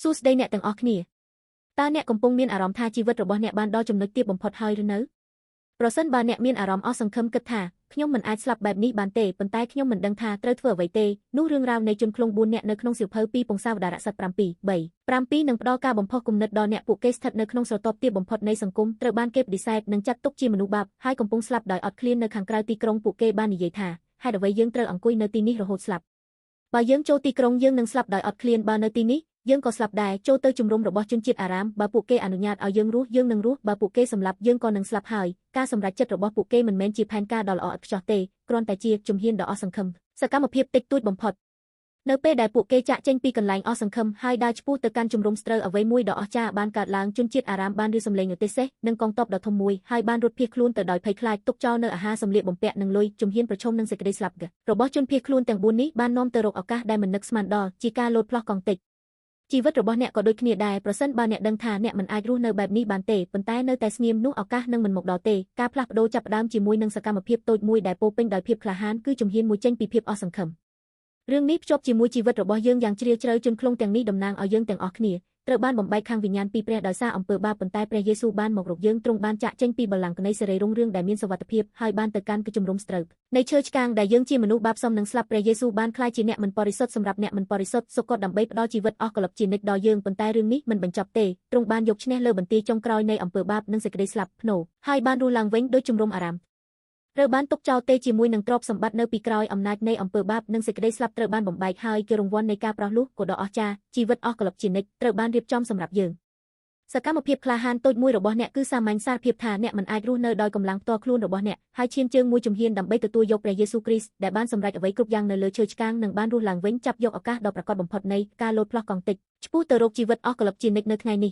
សួស្តីអ្នកទាំងអស់គ្នាតើអ្នកកំពុងមានអារម្មណ៍ថាជីវិតរបស់អ្នកបានដល់ចំណុចទាបបំផុតហើយឬនៅប្រសិនបើអ្នកមានអារម្មណ៍អស់សង្ឃឹមគិតថាខ្ញុំមិនអាចស្លាប់បែបនេះបានទេប៉ុន្តែខ្ញុំមិនដឹងថាត្រូវធ្វើអ្វីទេនោះរឿងរ៉ាវនៃជនឃ្លង4នាក់នៅក្នុងសៀវភៅពីពង្សាវតារស័ក្តិ7:3នឹងផ្ដល់ការបំផុសគំនិតដល់អ្នកពួកគេស្ថិតនៅក្នុងស្រទាប់ទាបបំផុតនៃសង្គមត្រូវបានគេបដិសេធនិងចាត់ទុកជាមនុស្សបាបហើយកំពុងស្លាប់ដោយអត់ឃ្លាននៅខាងក្រៅទីក្រុងពួកគេបាននិយាយថាហេតុអ្វីយើងត្រូវអង្គុយនៅទីនេះរហូតស្លាប់បើយើងចូលទីក្រុងយើងនឹងស្លាប់ដោយអត់ឃ្លានបើនៅទីនេះយើងក៏ស្លាប់ដែរចូលទៅជំរំរបស់ជនជាតិអារ៉ាមបើពួកគេអនុញ្ញាតឲ្យយើងរស់យើងនឹងរស់បើពួកគេសម្លាប់យើងក៏នឹងស្លាប់ហើយការសម្រេចចិត្តរបស់ពួកគេមិនមែនជាផែនការដ៏ល្អឥតខ្ចោះទេគ្រាន់តែជាជំហានដ៏អស់សង្ឃឹមសកម្មភាពតិចតួចបំផុតនៅពេលដែលពួកគេចាក់ចេញពីកន្លែងអស់សង្ឃឹមហើយដើរឆ្ពោះទៅកាន់ជំរំស្រូវអ្វីមួយដ៏អស្ចារ្យបានកើតឡើងជនជាតិអារ៉ាមបានរៀបសម្លេងឧទ្ទេសសេះនិងកងទ័ពដ៏ធំមួយហើយបានរត់ភៀសខ្លួនទៅដោយភ័យខ្លាចទុកចោលនៅអាហារសម្លៀកបំពាក់និងលុយជំហានប្រឈមនឹងសេចក្តីស្លាប់របស់ជនភៀសខ្លួនទាំង4នេះបាននាំទៅរកឱកាសដែលមិននឹកស្មានដល់ជាការលោតផ្លោះកង់តិចជីវិតរបស់អ្នកក៏ដូចគ្នាដែរប្រសិនបើអ្នកដឹងថាអ្នកមិនអាចរស់នៅបែបនេះបានទេប៉ុន្តែនៅតែស្ងៀមនោះឱកាសនឹងមិនមកដល់ទេការផ្លាស់ប្ដូរចាប់ផ្ដើមជាមួយនឹងសកម្មភាពតូចមួយដែលពោរពេញដោយភាពក្លាហានគឺជំហានមួយចេញពីភាពអស់សង្ឃឹមរឿងនេះភ្ជាប់ជាមួយជីវិតរបស់យើងយ៉ាងជ្រាលជ្រៅជនឃ្លងទាំងនេះតំណាងឲ្យយើងទាំងអស់គ្នាត្រូវបានបំបែកខាងវិញ្ញាណពីព្រះដោយសារអំពើបាបប៉ុន្តែព្រះយេស៊ូវបានមករកយើងទ្រង់បានចាក់ចេញពីបល្ល័ង្កនៃសេរីរុងរឿងដែលមានសុវត្ថិភាពហើយបានទៅកាន់ជំរំស្រូវនៃឈើឆ្កាងដែលយើងជាមនុស្សបាបសមនឹងស្លាប់ព្រះយេស៊ូវបានក្លាយជាអ្នកមិនបរិសុទ្ធសម្រាប់អ្នកមិនបរិសុទ្ធសុគតដើម្បីផ្ដល់ជីវិតអស់កលឹបជានិច្ចដល់យើងប៉ុន្តែរឿងនេះមិនបញ្ចប់ទេទ្រង់បានយកឈ្នះលើបន្ទាយចុងក្រោយនៃអំពើបាបនិងសេចក្តីស្លាប់ភ្នោហើយបានរស់ឡើងវិញដោយជំរំអារ៉ាមត្រូវបានទុកចោលទេជាមួយនឹងទ្រព្យសម្បត្តិនៅពីក្រោយអំណាចនៃអំពើបាបនិងសេចក្តីស្លាប់ត្រូវបានបំបែកហើយជារង្វាន់នៃការប្រោះលោះក៏ដ៏អស្ចារ្យជីវិតអស់កលឹបជានិច្ចត្រូវបានរៀបចំសម្រាប់យើងសកម្មភាពក្លាហានតូចមួយរបស់អ្នកគឺសាមញ្ញសារភាពថាអ្នកមិនអាចរស់នៅដោយកម្លាំងផ្ទាល់ខ្លួនរបស់អ្នកហើយឈានជើងមួយជំហានដើម្បីទទួលយកព្រះយេស៊ូវគ្រីស្ទដែលបានសម្រេចអ្វីគ្រប់យ៉ាងនៅលើឈើឆ្កាងនិងបានរស់ឡើងវិញចាប់យកឱកាសដ៏ប្រាកដបំផុតនៃការលោតផ្លោះកង់តិចឆ្ពោះទៅរកជីវិតអស់កលឹបជានិច្ចនៅថ្ងៃនេះ